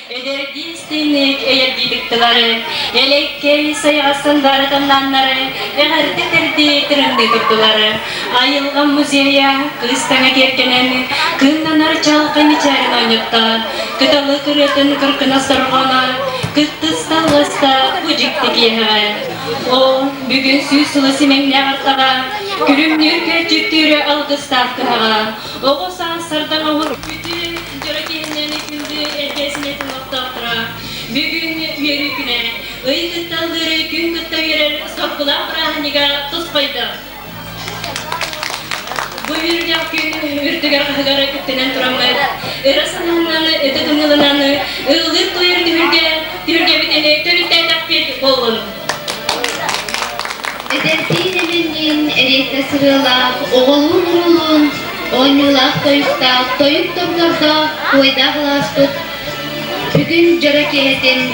Ederdiğistinik eğerdikleri, elekkey saygasınları tanlanları, eğerdeterdi tırındı tuttuları. Айылҕа Музейя kıstana kerkenen, kınlanar çalkın içerin oynukta, kıtalı kırıtın kırkına sargana, kıttıstalgısta bucikti giyeğe. O, bugün süsülü simenle artağa, külümnür köçüktürü algıstaf kınağa. Oğusan sardan oğul bütün jörökeninden kündü ergesine tınıqtaqtıra. Bugün yeri güne, ıy kıttaldırı gün kıtta verir, sokkulaq bırağınıga tuz koydu. Bu yürüyecek gün ürtüger kağıgara küttenen turamır. Irasananları, etikimlilananı, ılgır koyur tühürge biteni, törükten takbet olun. Edertiğin emennin eriyette sırılaq, oğulun urulun, oynulaq toyuqtaq, toyuq toplarda koyda kılaspıt. Bugün jörök ehetin.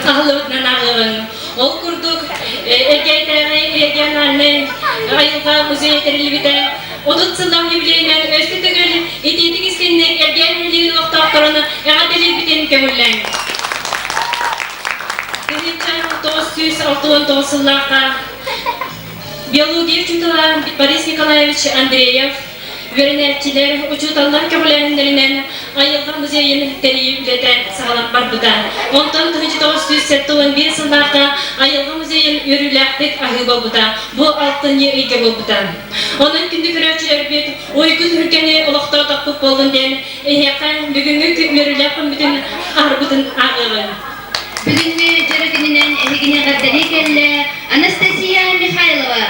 Ağlıqdan ağığın. Ol kurduk, ergeyteri, ergenlerine, Айылҕа Музейын terlibide, 30 yıldan yubileyinen östü tügül, ititik iskinlik ergenliğinin oktaqtorunu eğadeli biten kömürlen. 1969 yıllarda biyologiya uçutulan Boris Nikolaevich Andreyev, Verenetçiler, uçutallar kömürlerinden Айылҕа Muzeyın terlibide sağlap barbuda. 1991 yıllarda Айылҕа Muzeyın yürülektik ahı babuda. Bu altın yığıge babuda. Onun kündük üretçiler bit, uykun hürkeni olaqta tapıp olun den, ehekten bugünkü yürülekten bütün arbutun ağırın. Bugünkü jörökeninden ehegine gaddari kelle Anastasia Mikhailova.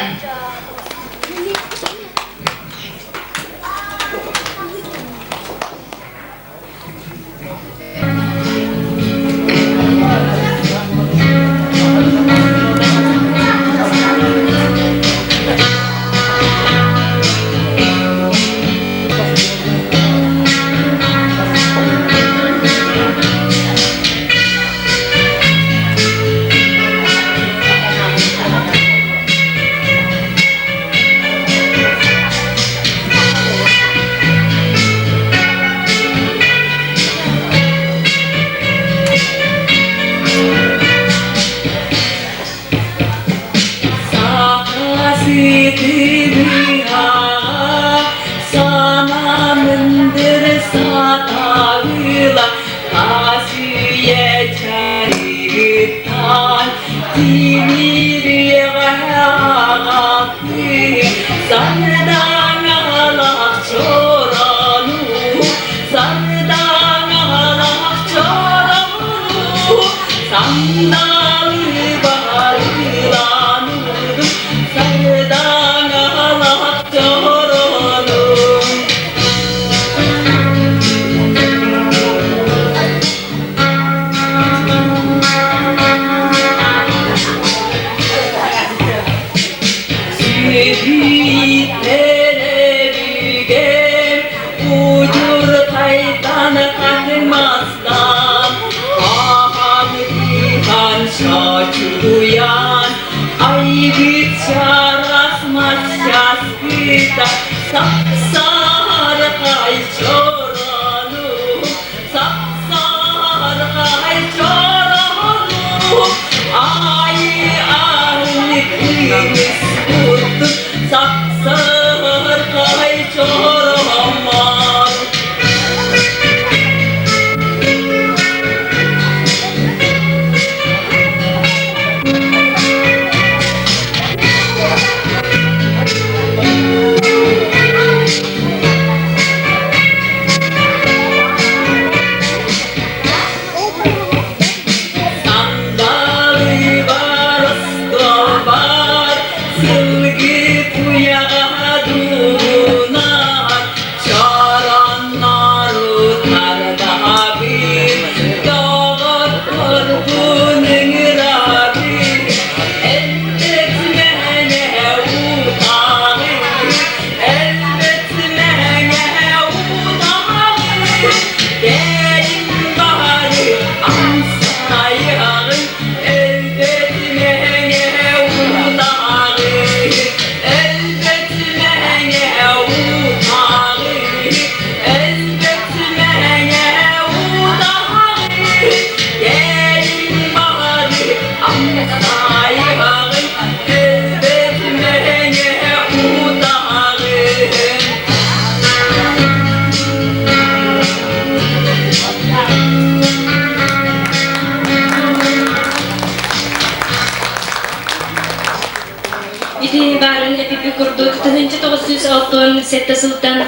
сетте сылтан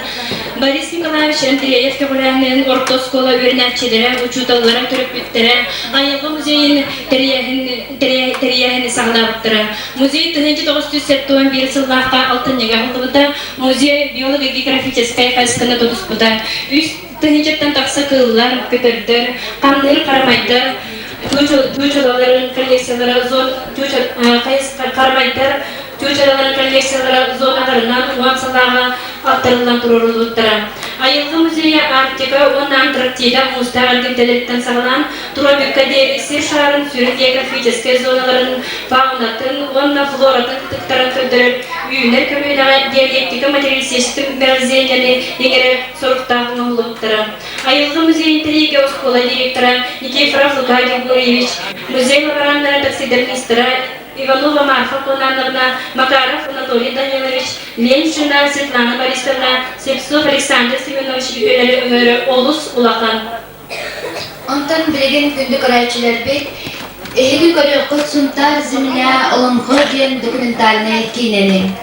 Борис Николаевич Андреев кебулянын орто школа өрнәтчеләре, учуталлары төрөп биттерә, Айылга музейын терияһен саглаптыра. Музей 1971 елларда алтын нега булды. Музей биология-географическая касканы тотуспуда. Үз тынчыктан такса кыллар көтөрдөр, камнын карамайдыр. Тучаларын коллекциялары зон карамайдыр. Тучаларын коллекциялары зоналарынан уамсаларга аттырылган турурулуттара. Айылга музейі Арктика, он Антарктида, мустаган кентелеттен сағалан, тропикка дересі шарын сүрін географический зоналарын фаунатын, онна флоратын тықтарын көндіріп, үйінер көмейдіға диалектика материалистік мерзенияны егері сорықтағын ұлыптыра. Айылга музейін Триге школа директора Никифоров Лука Григорьевич, музей лаборантара таксидермистера Иванова Марфа Конановна, Макаров Анатолий Данилович, Леншина Светлана Борисовна, Сельцов Александр Семенович Югелер Олус Улахан. Онтан билеген күндү карайчылар бет, эһиги көрөккө сунтар земля оломго ден документальный кинени.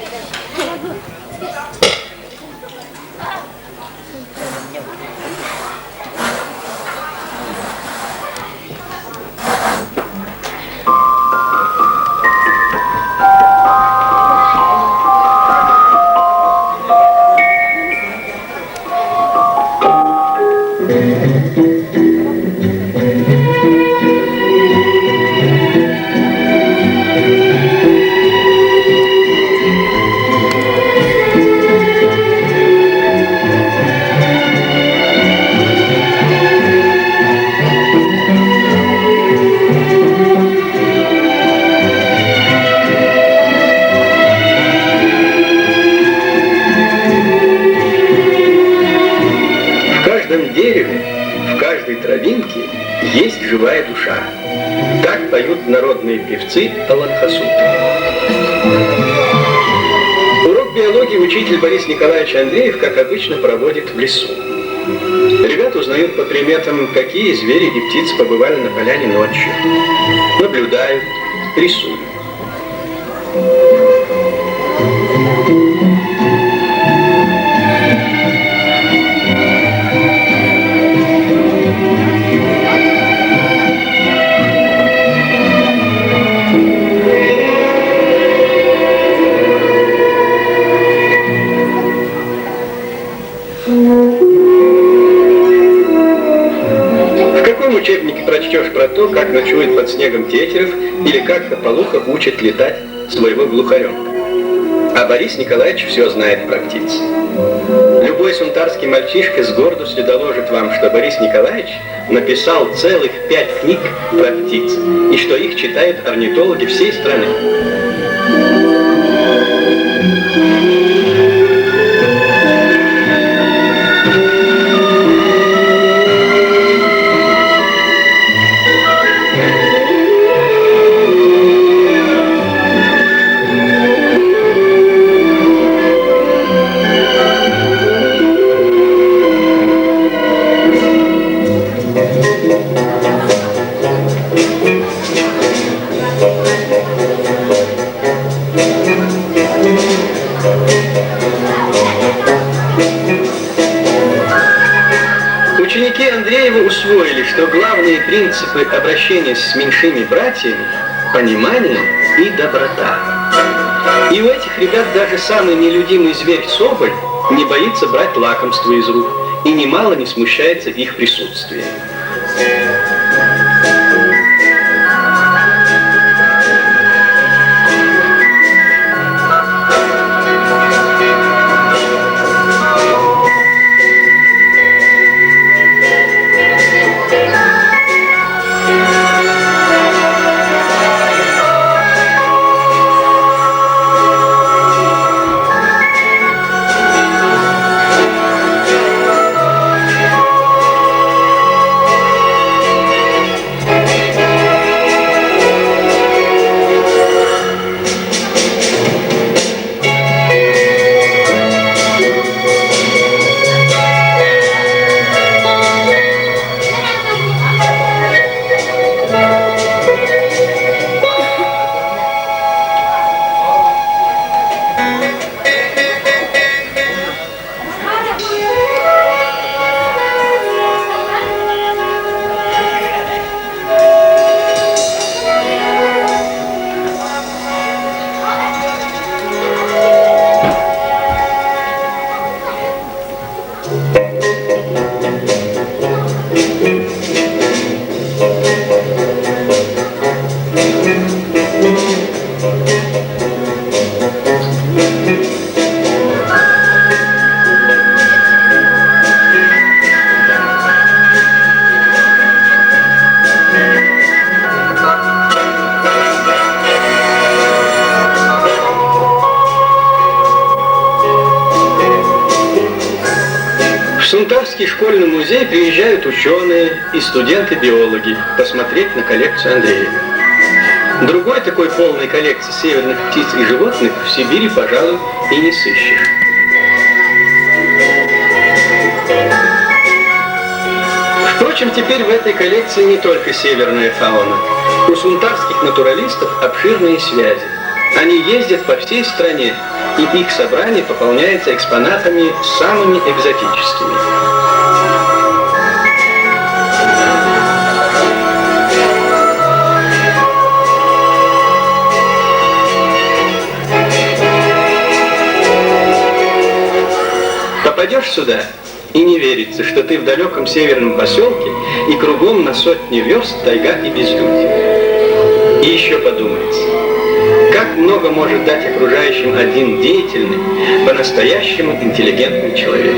Есть живая душа. Так поют народные певцы Таланхасут. Урок биологии учитель Борис Николаевич Андреев, как обычно, проводит в лесу. Ребята узнают по приметам, какие звери и птицы побывали на поляне ночью. Наблюдают, рисуют. В учебнике прочтешь про то, как ночует под снегом тетерев или как Тополуха учит летать своего глухаренка. А Борис Николаевич все знает про птиц. Любой сунтарский мальчишка с гордостью доложит вам, что Борис Николаевич написал целых 5 книг про птиц, и что их читают орнитологи всей страны. Ученики Андреева усвоили, что главные принципы обращения с меньшими братьями – понимание и доброта. И у этих ребят даже самый нелюдимый зверь соболь не боится брать лакомство из рук и немало не смущается их присутствием. музей приезжают ученые и студенты-биологи посмотреть на коллекцию Андреева. Другой такой полной коллекции северных птиц и животных в Сибири, пожалуй, и не сыщешь. Впрочем, теперь в этой коллекции не только северная фауна. У сунтарских натуралистов обширные связи. Они ездят по всей стране, и их собрание пополняется экспонатами самыми экзотическими. Попадешь сюда, и не верится, что ты в далеком северном поселке, и кругом на сотни верст тайга и безлюдье. И еще подумается, как много может дать окружающим один деятельный, по-настоящему интеллигентный человек.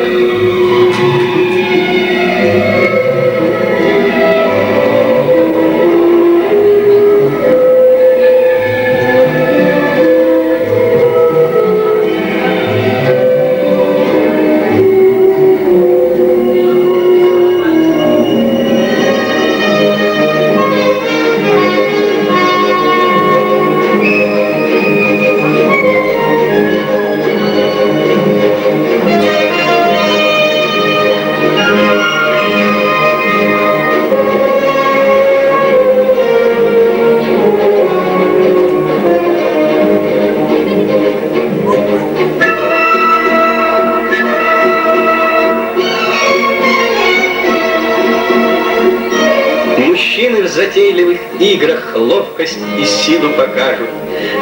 В затейливых играх ловкость и силу покажут.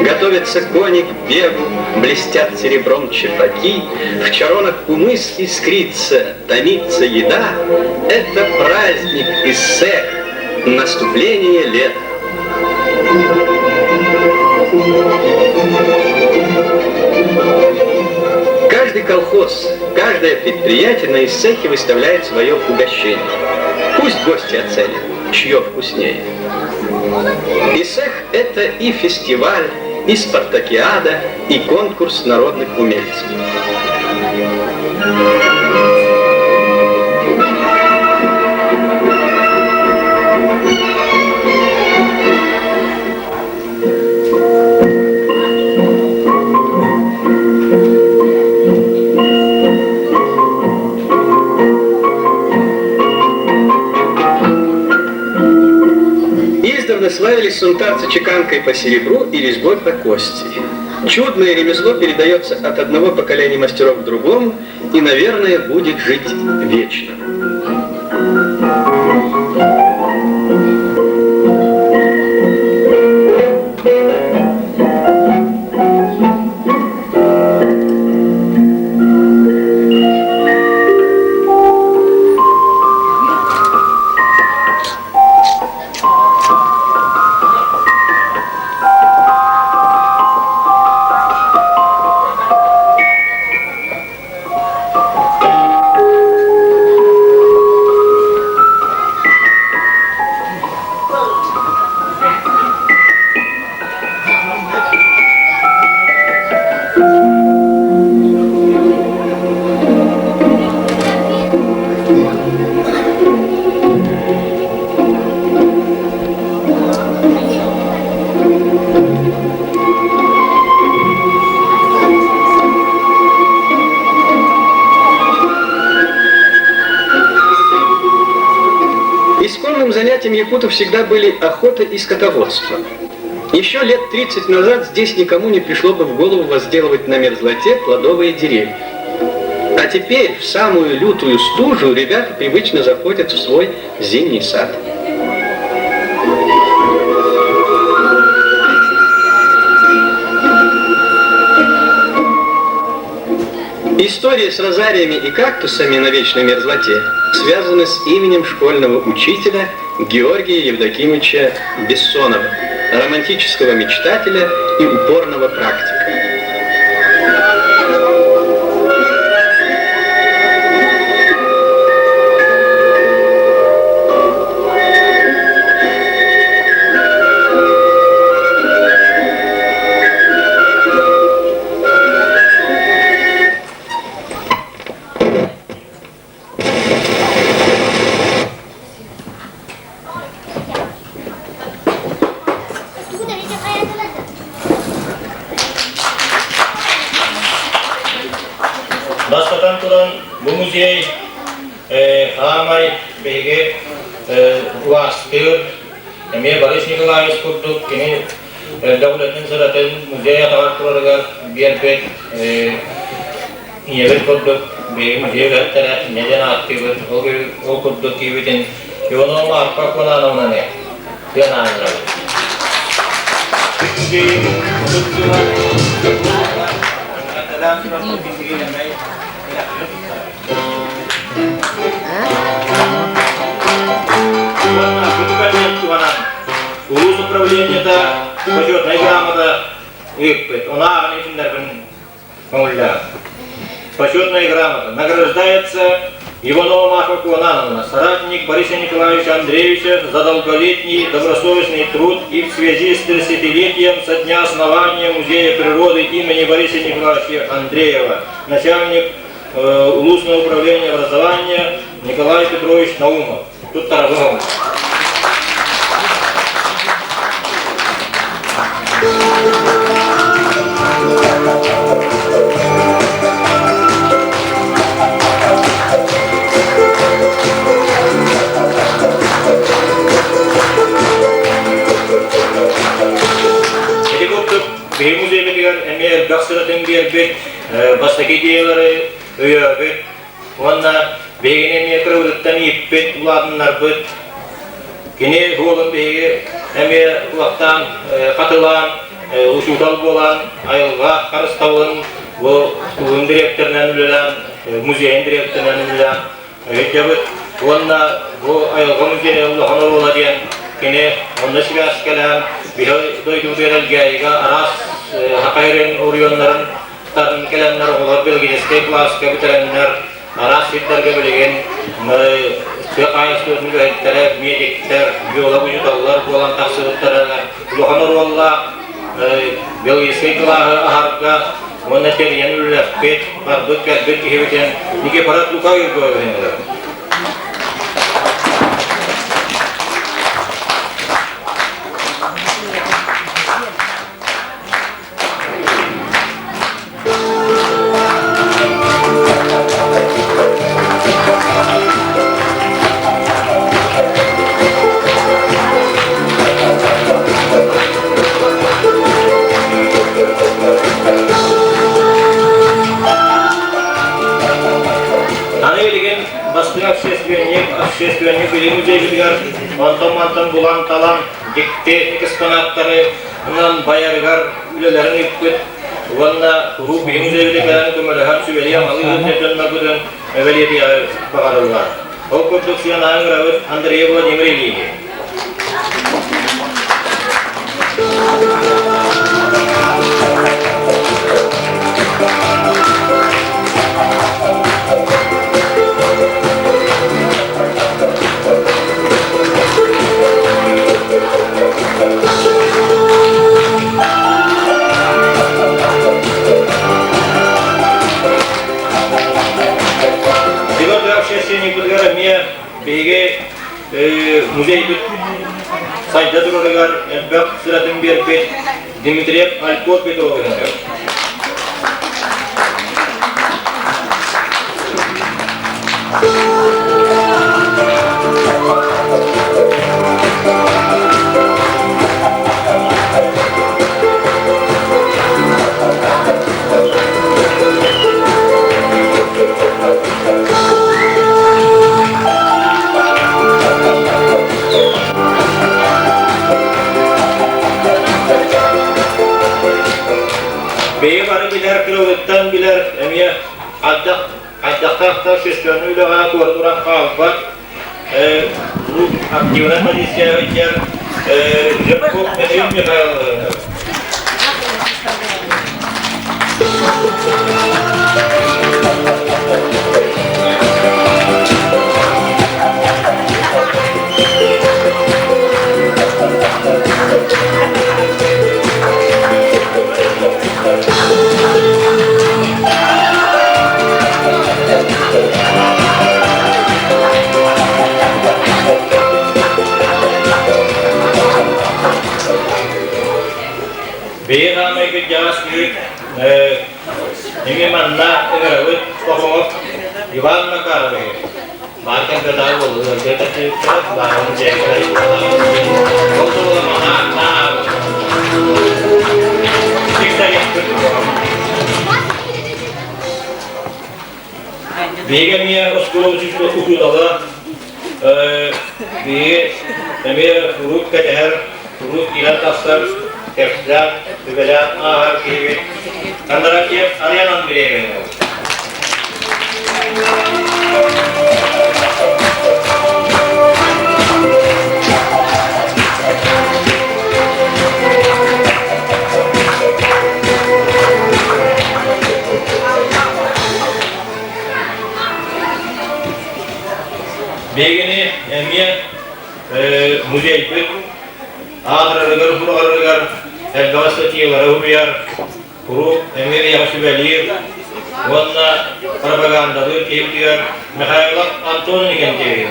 Готовятся кони к бегу, блестят серебром чепаки, в чаронах умыс искрится, томится еда. Это праздник Иссех, наступление лета. Каждый колхоз, каждое предприятие на Иссехе выставляет свое угощение. Пусть гости оценят, чье вкуснее. Иссех – это и фестиваль, и спартакиада, и конкурс народных умельцев. Славились сунтарцы чеканкой по серебру и резьбой по кости. Чудное ремесло передается от одного поколения мастеров к другому и, наверное, будет жить вечно. Занятием якутов всегда были охота и скотоводство. Еще лет 30 назад здесь никому не пришло бы в голову возделывать на мерзлоте плодовые деревья. А теперь, в самую лютую стужу, ребята привычно заходят в свой зимний сад. История с розариями и кактусами на вечной мерзлоте связана с именем школьного учителя Георгия Евдокимовича Бессонова, романтического мечтателя и упорного практика. bege uastır. Eme Barış Nikolaevich kurduk. Kini devletin sırasında müzeye taraftarlar bir pek yemek kurduk. Bir müzeye götüre neden aktif o kurduk gibitin. Yono marka konan ne? Yanan. Улус управления-то почетная грамота выпит. Она почетная грамота. Награждается Иванова Марфа Куанановна, соратник Бориса Николаевича Андреевича за долголетний добросовестный труд и в связи с 30-летием со дня основания Музея природы имени Бориса Николаевича Андреева, начальник Улусного управления образования Николай Петрович Наумов. Тут торговый. Benim müzeyime diyor, emeğe baksıratın bir bek, bastaki diyeleri öyöbek, onunla beğen emeğe kırılıktan ipbet, uladınlar bit, kini rolun beğe emeğe kulaktan katılan, uçutal olan, ayılga karıstavın, bu kuvun direktöründen ülen, müzeyin direktöründen ülen, öykebet, onunla bu ayılga müzeye ulağınır ola diyen, kini onda şigas gelen, bir doyduğu belgeye aras hakayren oriyonların tarın gelenler olar belgesi klaska bitirenler aras hitlerge belgen Kayas mühendisler, medikler, biyolog ucutallar, olan taksirler, lohanor valla belgesi klahı harga, ona teriyen üllepet, barbut gelbet kiheviten, nike parat luka yurgoyvenler. Общественник или музей mantan bulan talan dikte eksponatları bundan bayargar ülelerini yıkıt valla ruh bir müzeyiliklerini tümüyle hep süveliye malı hüznetlenme gudun evveliyeti bakarırlar. O produksiyon ağın rağıt Andreyevo Demireli'yi. Bege müzey sayda dururlar, elbette sıratın bir bit Dimitriyev Alkot Petrov'un. Bey varı biler, kilovattan biler, emiye addakta şişkönüyle ve korduran kalbar, bu aktivine majisya yer, Cepkop edeyim mi kayalım? Bey ramai jas büyük, ini mana egerawut, tokoh, Iwan Makarbe. markan kadar olur. Özellikle Türkler bağımlı cevherler olduğu mana Türkler yapıyor. Begemiye oskulu okuydalı bir emir huruf kader huruf ilan taslar tersler bebeler ahar gibi kandarak arayan biri. Begini emiye Muzeyın ağırlıgar, hurağırlıgar, elbastatiyalara uyar, huru emir yavaşı belir, onunla propagandalı tepkiler, Mikhail Antonin kendileri.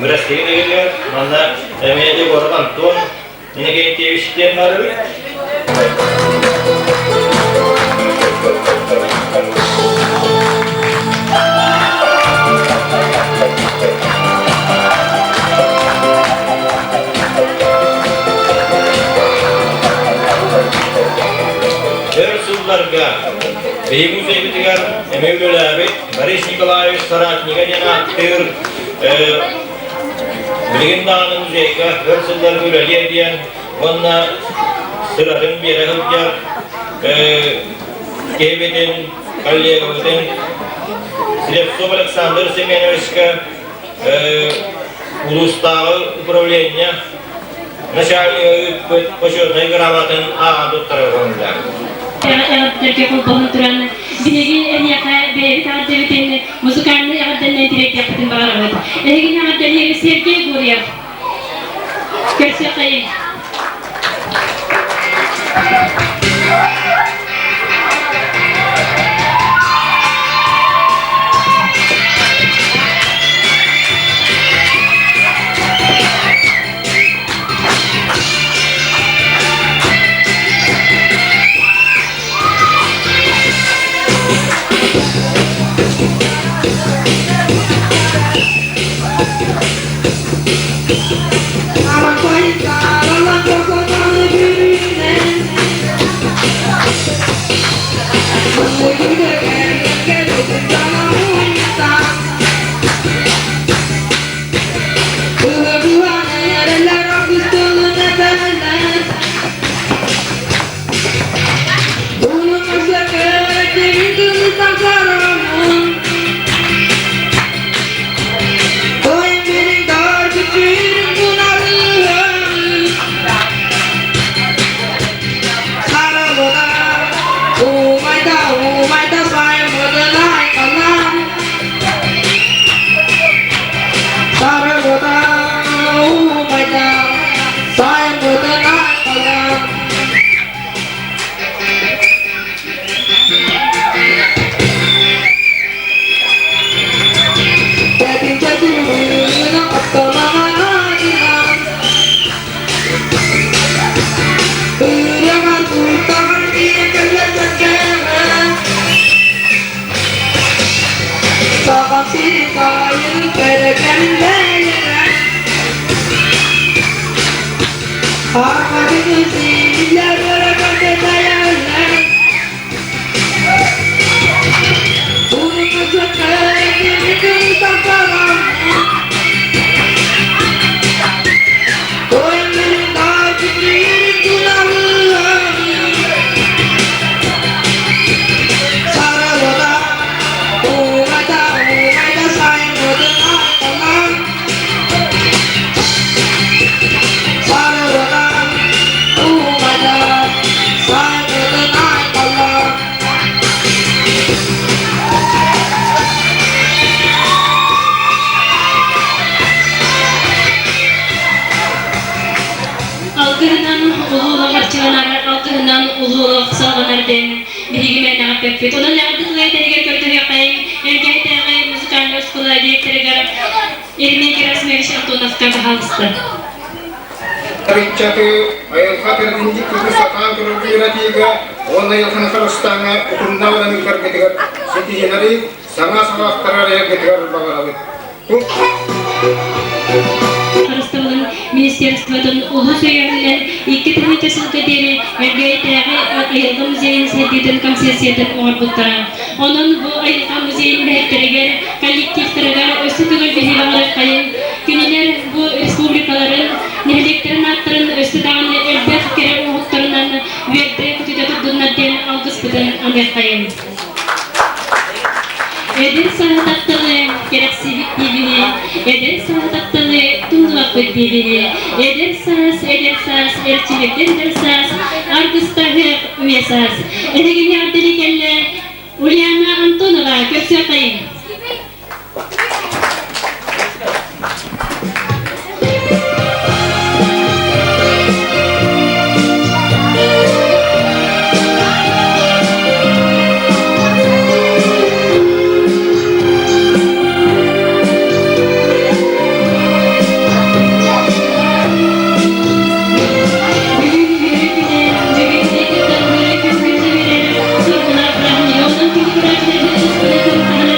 Müreskeri de geliyor, bana emeğe korugan ton, yine gelip devişiklerim var mı? Örsuzlarga, Ayılğa Muzeyı bitigar, emeği bölüğü, Boris Nikolaevich Saratniga yanattır, Bilgin Dağı'nın müzeyga, örsuzlar bölüğü diyen, onunla sıratın bir yere hıpcar, Kevbetin, Kallegov'dan, Silevsov Aleksandr Semenovich'ka, Ulusdağı upravlenya, Начальник почетной грамотен доктора. Terkep olmanın turanı, bilgin en yakın bir tartışmanın müzikalini yakından direkt yaptım bağırdı. Elgin yakından Sergey Guryev. Gerçekten. uluğuna harçılanar, altından uluğuna salganar den bilgime ne yapıp ona nerede derger gördüğü yapayım ergeyteğe müzikalli oskula direktörü eline girasmeri şantonafta halistı. Riccatu ayılğa terjinci kutu sakan kurultiratiga olay kana karastanga ukunnawalan kargetigar citizenari sama tararaya getigar bagarawit. Karastığının ministerstvodan ulus öğrenler iki tane deri ergeyteğe Ayılğa Muzeyın sediden konsesiyadan orbutlara. Onun bu Ayılğa Muzeyın rehberleri kollektiflere ösütülür bihilalar kayın. Günler bu respublikaların nihliklerin atların ösüdağını elbet kere oğutlarından verdiği kutuda tutduğundan den algıspıdan anlayakayın. Eder sahadatları gereksizlik dibini, eder sahadatları tunluvaklık dibini, eder sas, elçilikten der sas, argısta hep üye sas. Edegin yardeli kelle, Ulyana Antonova, köksüyakayın. Thank you.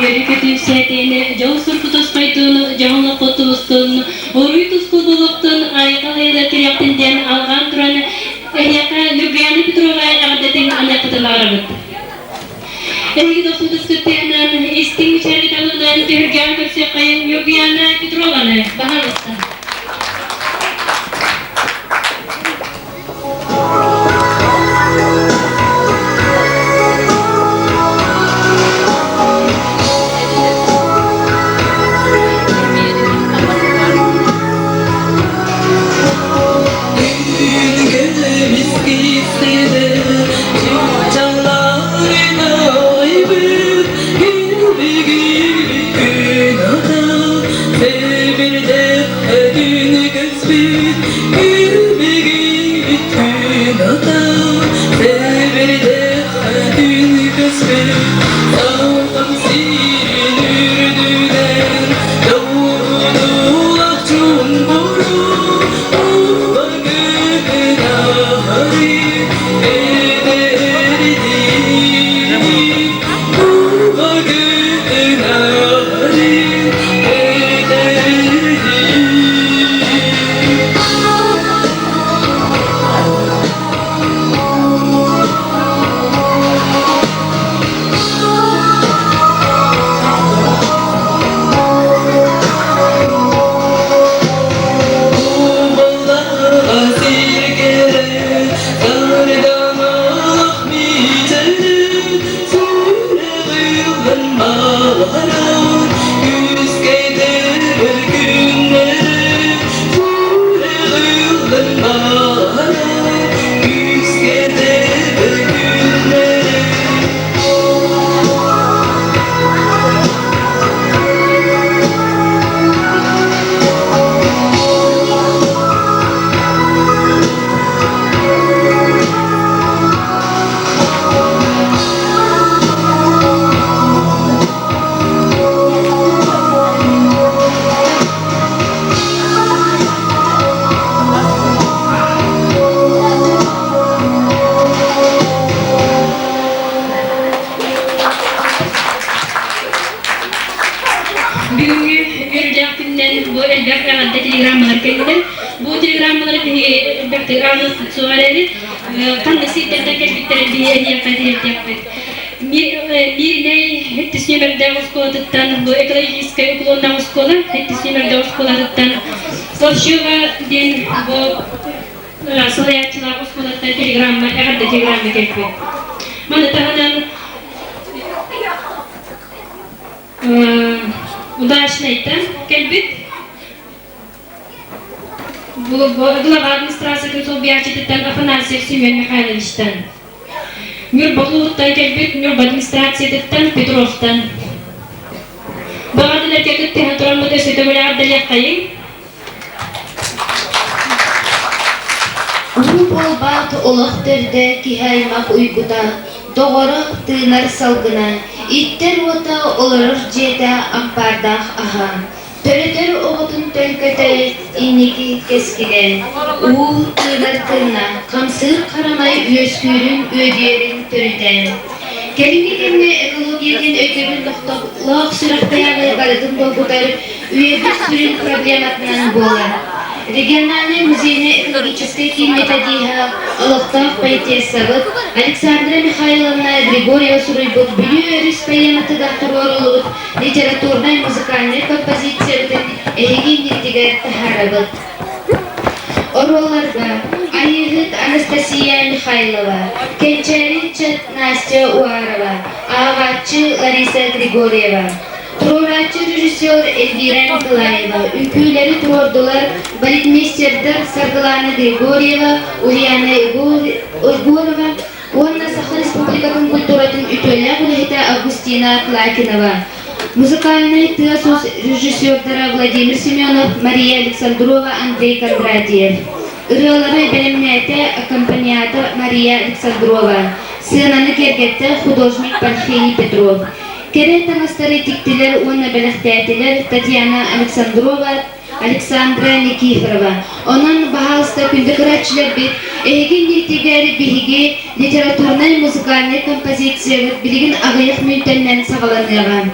Geri kötü setini, Jol surkutos kaytunu, Jahonla kotustun, Oruitus kulbuluktun, Ayıqalayla kiriyaktinden algan turanı, Ehyaka Nürgiyani Petrova'ya ağdetin anakıtılarımız. Eski dostumuz kütüğünden, istin içeri dalından, Türkiye'nin köpse kayın Nürgiyani Petrova'nı, bahalısta. Bu elbette telegrammalar kendiler. Bu telegrammaları elbette ağız suareli kanlı sitlerden keşfetleri bir yapıt yapıt. Bir ne hettisini berde uskolattan bu ekolojik ukulondan uskola hettisini berde uskolattan sosyal din bu sosyalçılar uskolattan telegramma evde telegramma keşfet. Mana tahadan udaşnaytan kelbit bu global administrasiya sobiyaçıdan Afanasyev Semyon Mikhailovich'tan Mür Bakluvut'tan kelbit Mür administrasiyadan Petrov'tan bu adiler kekit tehatron modesite böyle adalya kayın Ulu bol bat olaqtırda kihaymak uyguda doğru tığlar salgına İtter ota olurur jeta ampardaq aha Töreter oğutun tölköte iniki keskide Uğur tığlar tığına kamsır karamay üyeskürün ödeyerin törüten Gelinlikimle ekologiyagen öykebin loğ sıraqtayağı baradın dolgutar üye bir sürün problematından bolar Региональный музейно-экологический методия Аллахтав Пайтесовых Александра Михайловна Григорьева Суройбук Бюрис Поематы Дахтурорулут литературной музыкальной композициятын эгендиктигер тахарабыт. Ороларга Айылғыт Анастасия Михайлова, Кенчаричат Настя Уарова, Ağaççı Larisa Grigorьева. Troratçı rejissör Elvira Nikolaeva, ülküleri trordular Baletmeisterdir Sargılana Grigorьева, Ulyana Egorova, Onna Sakha Respublikatın kulturatın ütölle kulehita Avgustina Klakinova. Музыкальный театр режиссерлары Владимир Семенов, Мария Александрова, Андрей Кондратьев. Ырылары белемнәте аккомпаниатор Мария Александрова. Сценаны кергетте художник Порфирий Петров. Керетан старитиктилер уна белехтәтилер Татьяна Александрова, Александра Никифорова. Onun bahalsta kündüküratçılar bit, ehegin nirtigari bihigi literatурный музыкальный композициялар bilgin ağayık mültenden sağlanıgan.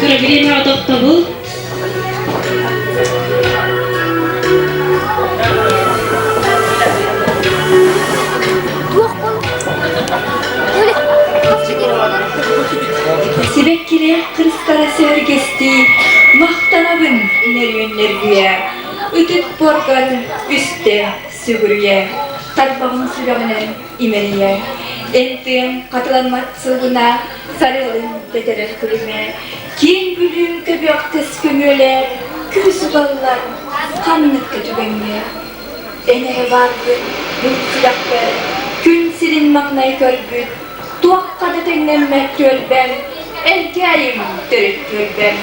программа adaptabı. Sibekkile kırıskara sörgesti, mahtanabın nervünlerdiye, ütüp borgal üstte sügürüye, talbağın sülağının imeliye, entüyen katılanmatsılığına sarılın beterer külüme, kiin bülüm köbük tes kömüle, kübüsü ballar, kanlık kötübenge, enere vardı, bulut silahlar, kün silin maknayı körbüt, tuakkada tenlenmek tölben, erkeğim törük tölben.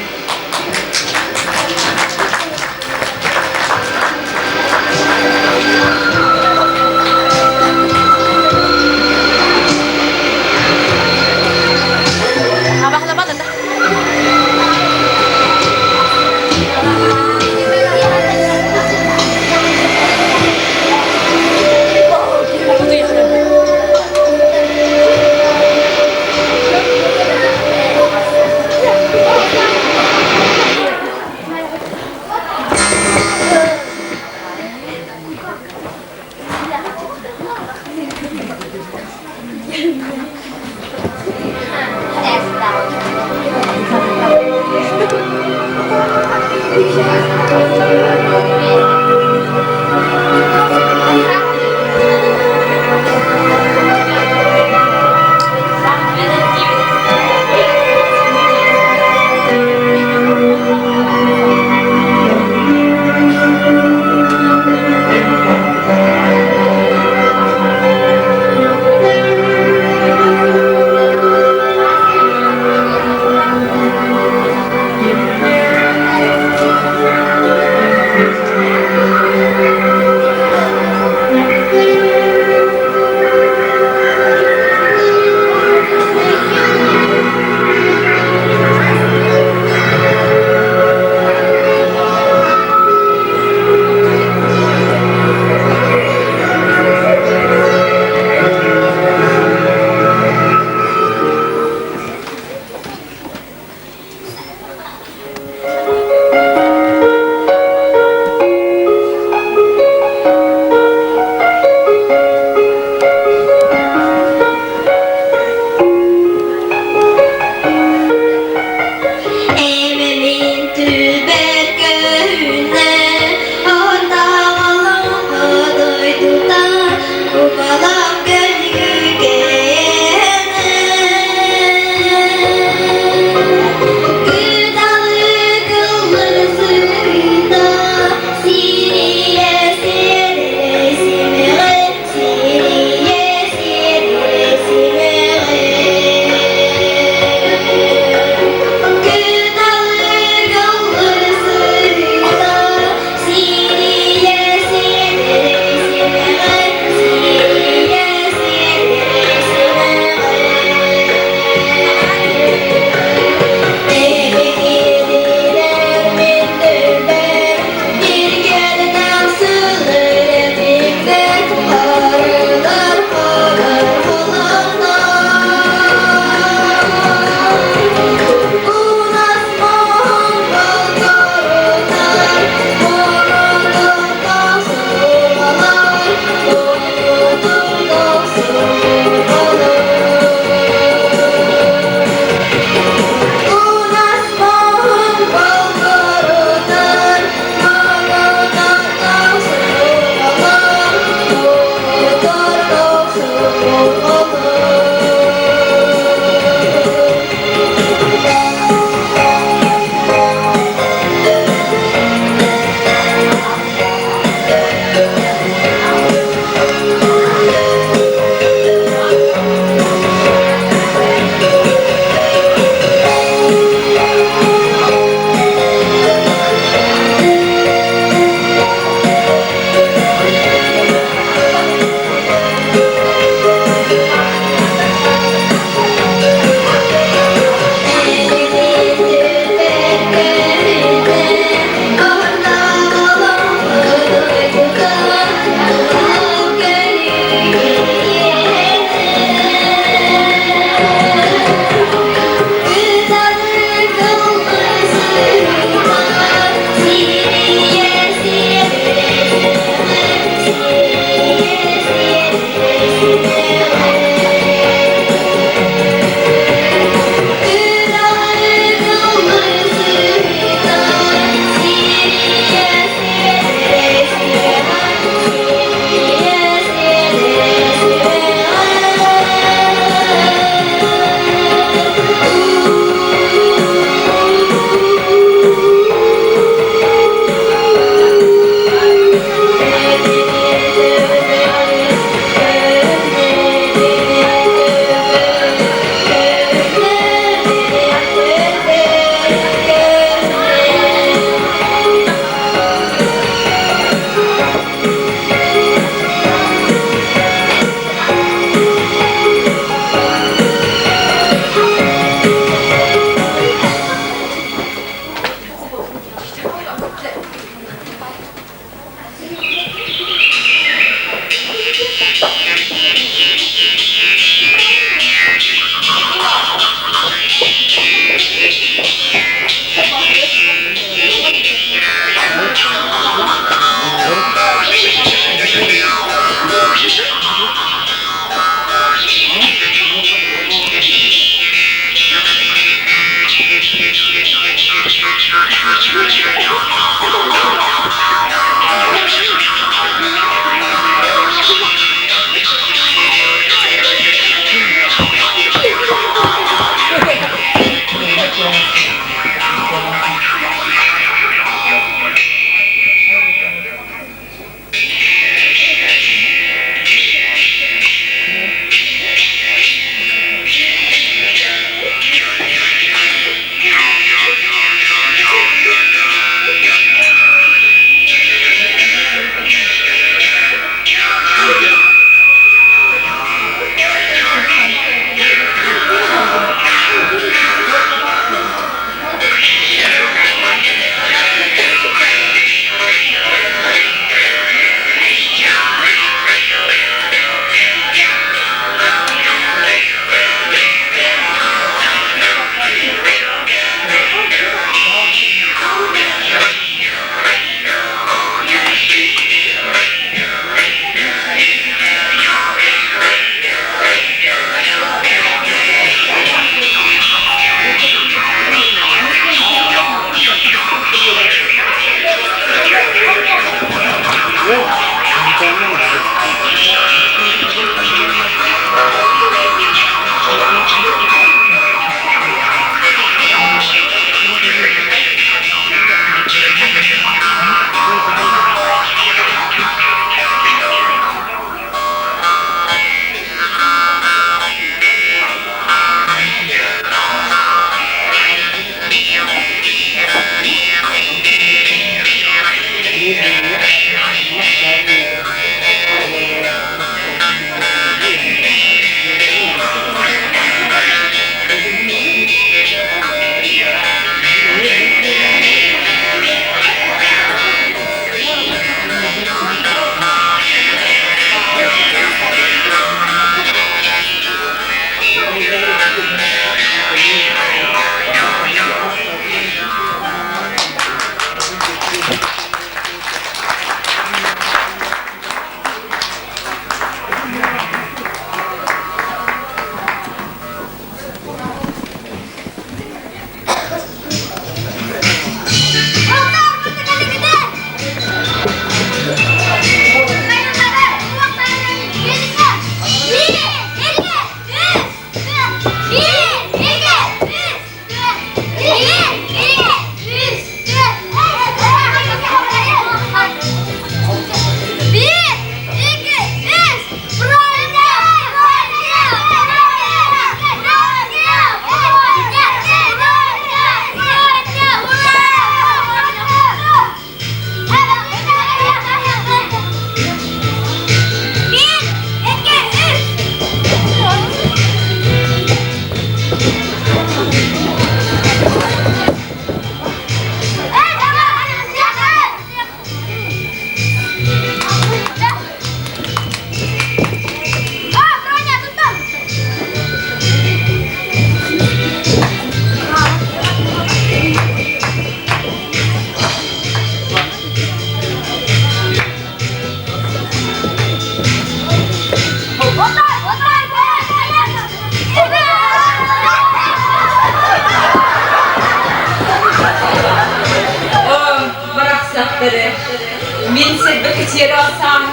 Min sebeki çirasam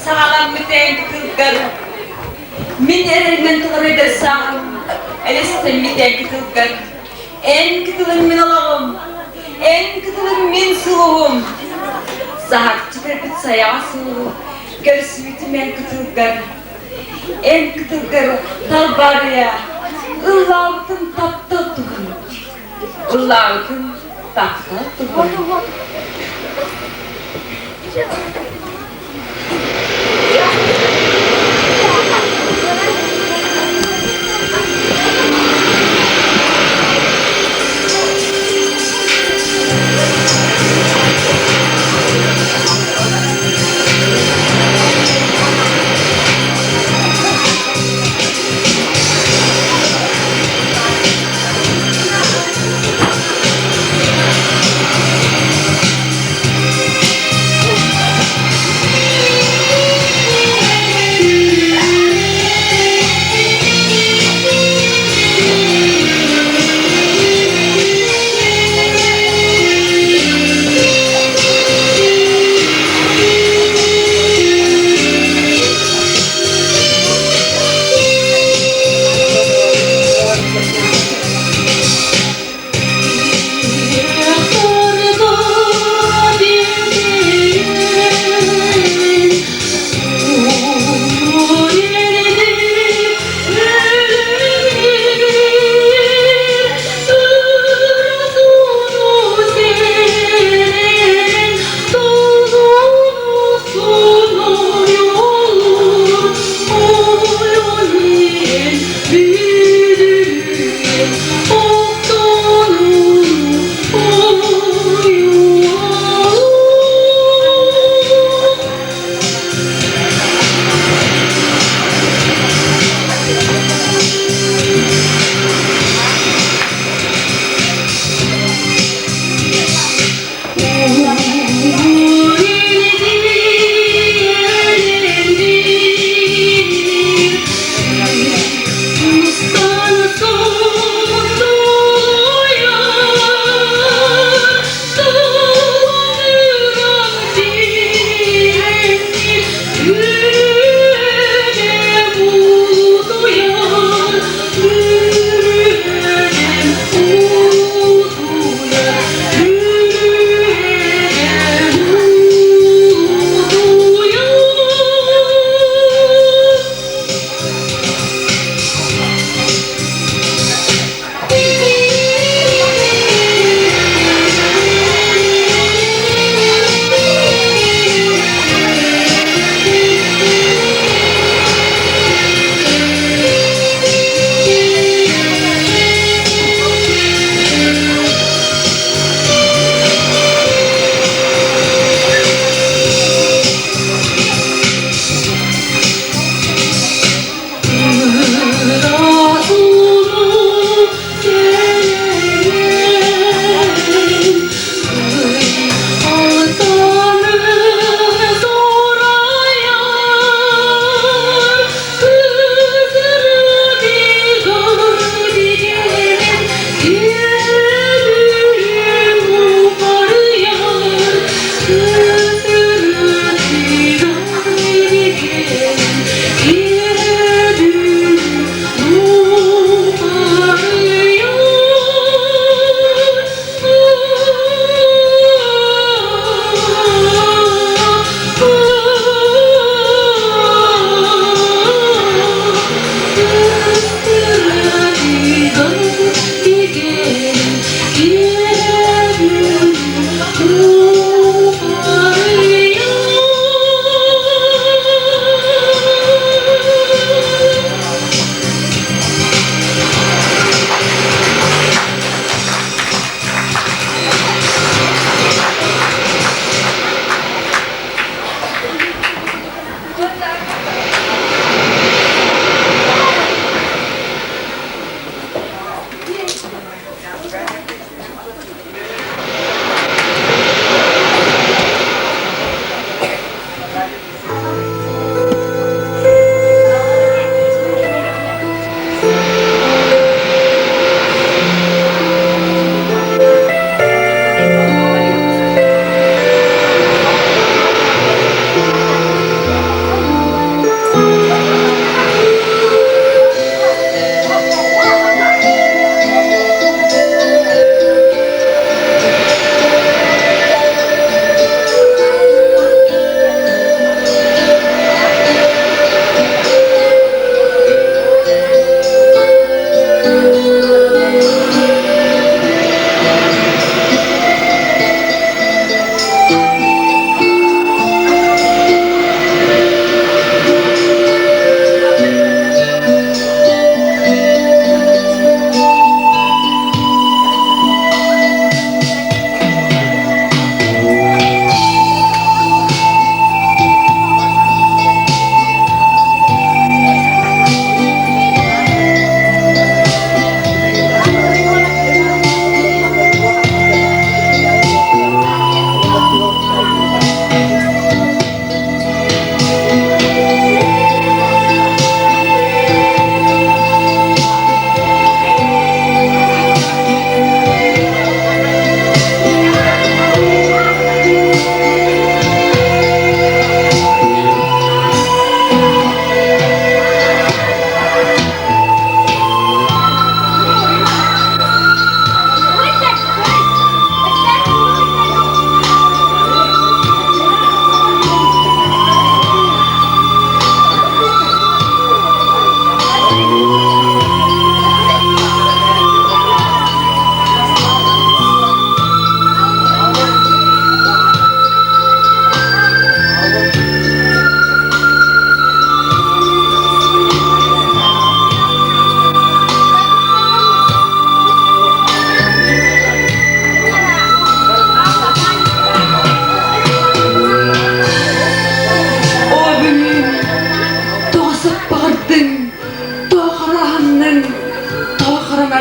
sağlam miten kılgar. Min erinden tığırı desam elestem miten kılgar. En kıtılın min olalım, en kıtılın min suluğum. Sahak çıkarıp sayağı suluğum, görsüyütüm en kıtılgar. En kıtılgar talbarıya, ıllavutun tatlı tuğun. Illavutun tatlı tuğun.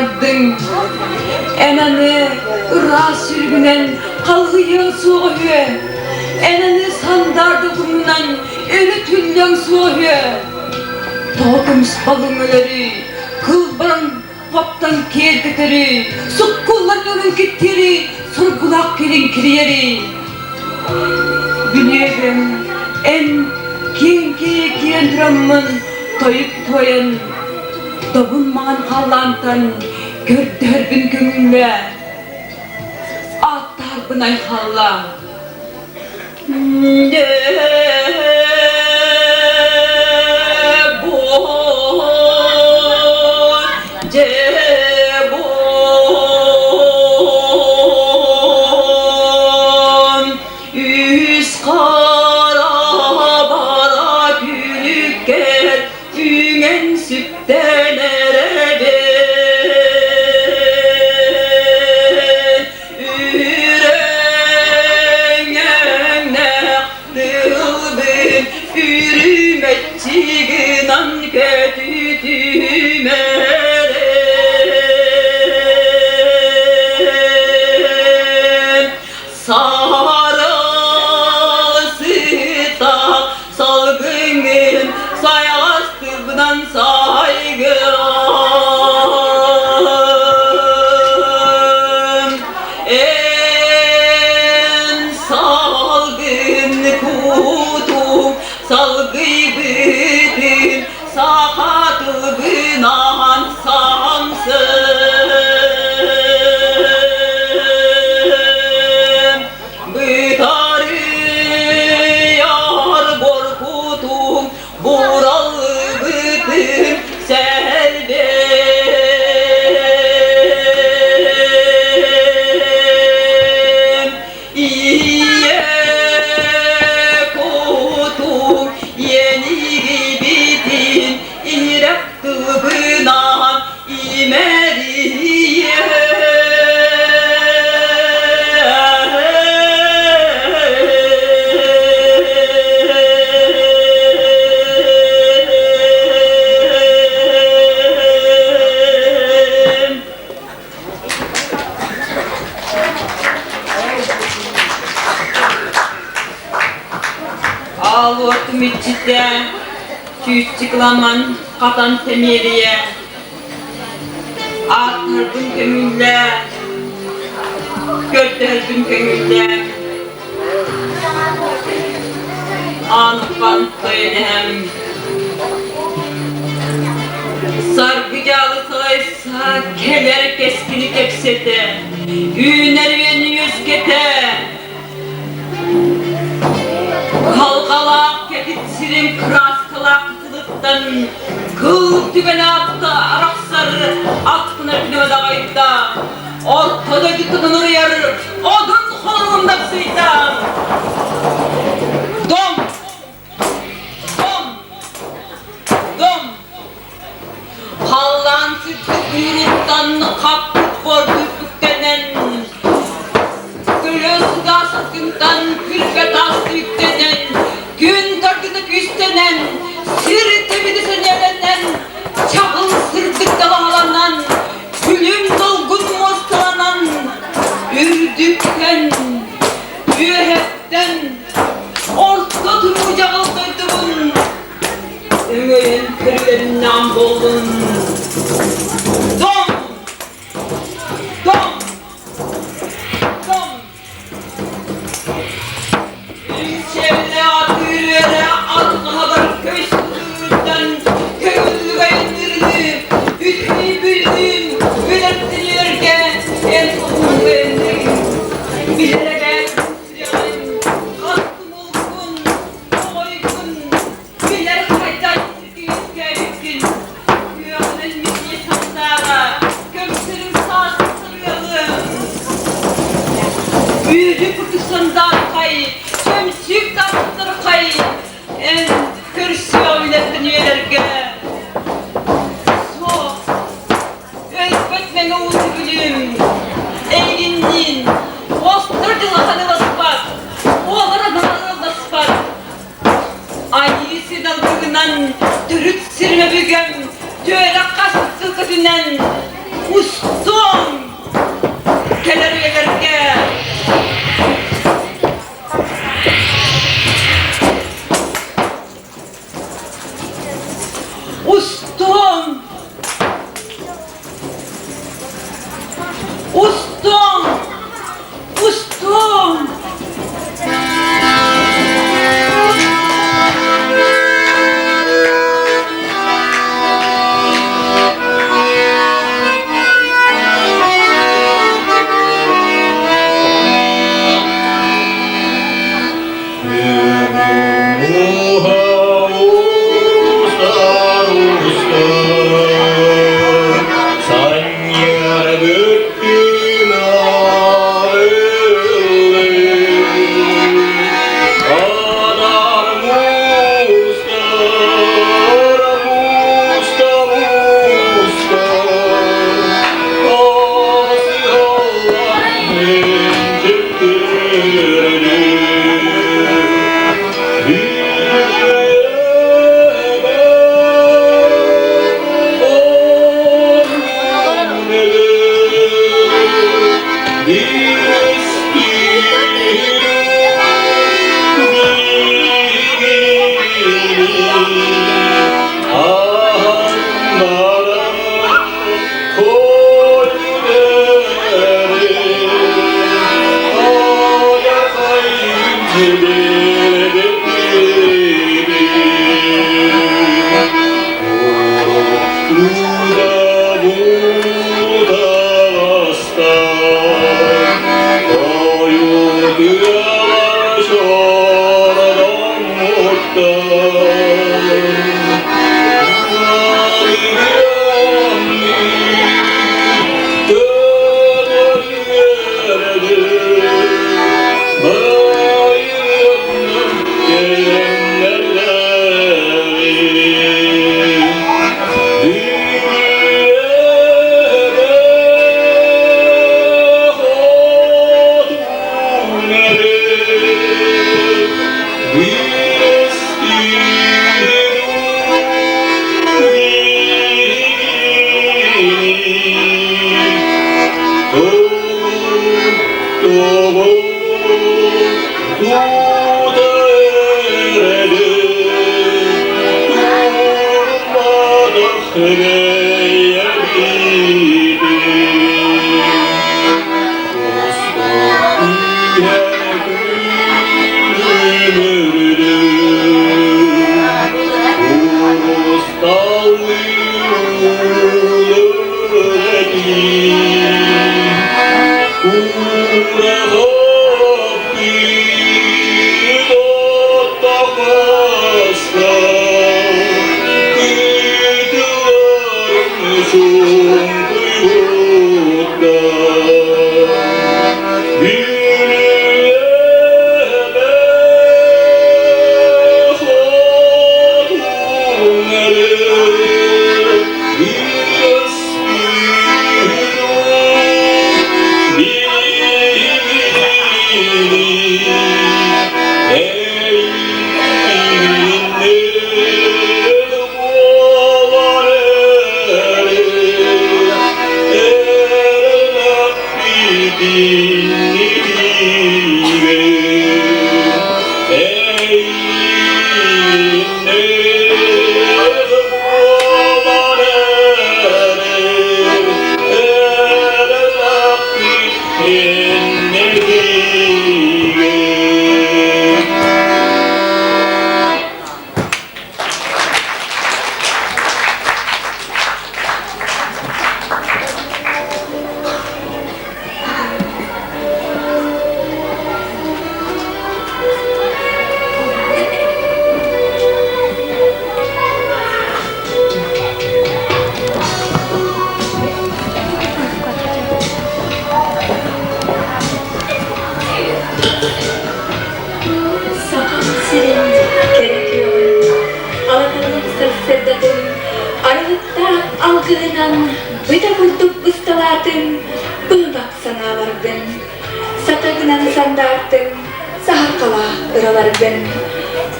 ardın. Enanı ıra sürgünen kalgıya soğuyor. Enanı sandardı kumundan ölü tüllen soğuyor. Toğumuz balımları, kılbarın hoptan kerdikleri, sokkullan yolun gittiri, sorgulak gelin kiriyeri. Biliyorum en kiyen dramın toyup toyan, doğunmağın hallantan gördür gün gümülle. Attar bınay halla. Çıklaman katan temiriye Atardın kömülle Görderdün kömülle Anıpan söylehem Sargıcalı saysa Keler keskini kepsete Üner beni yüzgete Kalkalak ketitsirim kras kıl tübene attı araksarı atkına pünöde ayda ortada gittiğini yarı odun kolumunda sıyda dom dom dom hallan sütlük yuruttan kaptık borduk denen gülü suda sıkıntıdan külfe taslı yüklenen gün takıdık üstlenen sır temidisi nereden çakıl sırdık dalahalandan gülüm dolgun mostalanan ürdükten ühetten orta durmuca kaldırdım öğün körülerinden boldum dom dom dom ülkemle atürere atmalar köşkürden köylü beğendirdi ütmeyi bildim belirttilerken en son beğendim bilerek süreyim kastım olgun oykun biler kayda yüzgeçkin güvenilmiş insanlara kömsürüm sarsılıyalım büyüdü kutusundan kay çömsük tatlıdır kay en kürsü öylesin üyelerge so özbetmene uğur gülüm eğlindin ostırcıla hanıla sıfat oğlara hanıla sıfat ayisi dalgıgınan dürüt sirme bügem töre kasıtlı kıdünen us Ustum! Ustum!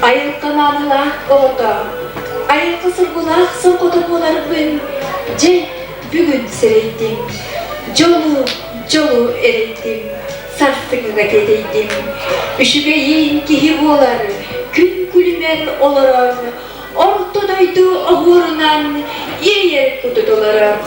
Айылға олата, айылғы сұрғылақ соқыды боларбын, же бүгін сірейдім, жолу әрейдім, сарсыңыға дедейдім, үшіге ең кеге болар, күн күлімен оларар, ортодойды оғырынан ер күді доларар.